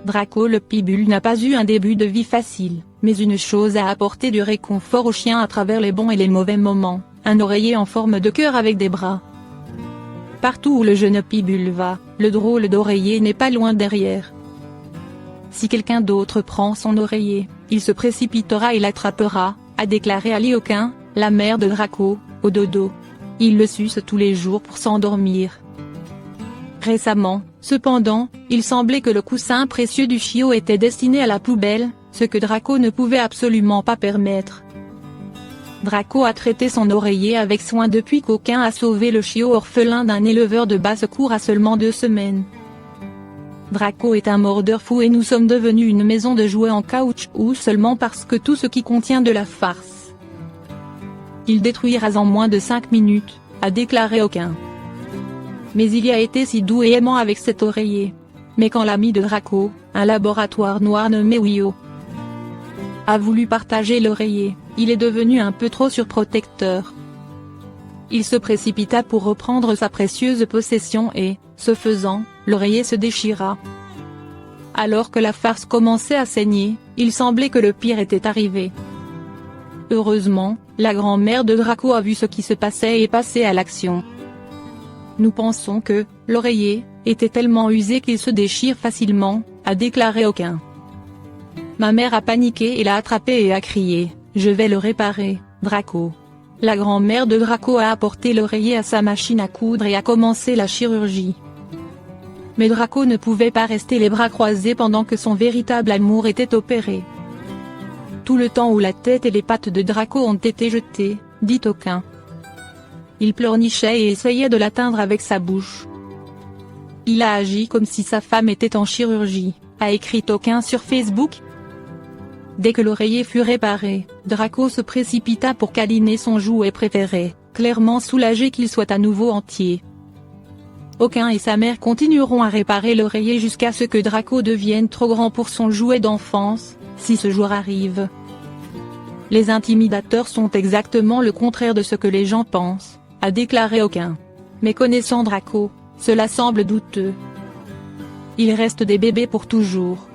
Draco le pitbull n'a pas eu un début de vie facile, mais une chose a apporté du réconfort au chien à travers les bons et les mauvais moments, un oreiller en forme de cœur avec des bras. Partout où le jeune pitbull va, le drôle d'oreiller n'est pas loin derrière. Si quelqu'un d'autre prend son oreiller, il se précipitera et l'attrapera, a déclaré Ali Aucun, la mère de Draco, au dodo. Il le suce tous les jours pour s'endormir. Récemment, cependant, il semblait que le coussin précieux du chiot était destiné à la poubelle, ce que Draco ne pouvait absolument pas permettre. Draco a traité son oreiller avec soin depuis qu'Aucun a sauvé le chiot orphelin d'un éleveur de basse-cour à seulement 2 semaines. Draco est un mordeur fou et nous sommes devenus une maison de jouets en caoutchouc seulement parce que tout ce qui contient de la farce. Il détruira en moins de 5 minutes, a déclaré Aucun. Mais il y a été si doux et aimant avec cet oreiller. Mais quand l'ami de Draco, un laboratoire noir nommé Wio, a voulu partager l'oreiller, il est devenu un peu trop surprotecteur. Il se précipita pour reprendre sa précieuse possession et, ce faisant, l'oreiller se déchira. Alors que la farce commençait à saigner, il semblait que le pire était arrivé. Heureusement, la grand-mère de Draco a vu ce qui se passait et est passée à l'action. Nous pensons que l'oreiller était tellement usé qu'il se déchire facilement, a déclaré Aucun. Ma mère a paniqué et l'a attrapé et a crié « Je vais le réparer, Draco ». La grand-mère de Draco a apporté l'oreiller à sa machine à coudre et a commencé la chirurgie. Mais Draco ne pouvait pas rester les bras croisés pendant que son véritable amour était opéré. Tout le temps où la tête et les pattes de Draco ont été jetées, dit Aucun. Il pleurnichait et essayait de l'atteindre avec sa bouche. Il a agi comme si sa femme était en chirurgie, a écrit Aucun sur Facebook. Dès que l'oreiller fut réparé, Draco se précipita pour câliner son jouet préféré, clairement soulagé qu'il soit à nouveau entier. Aucun et sa mère continueront à réparer l'oreiller jusqu'à ce que Draco devienne trop grand pour son jouet d'enfance, si ce jour arrive. Les intimidateurs sont exactement le contraire de ce que les gens pensent, a déclaré Aucun. Mais connaissant Draco, cela semble douteux. Ils restent des bébés pour toujours.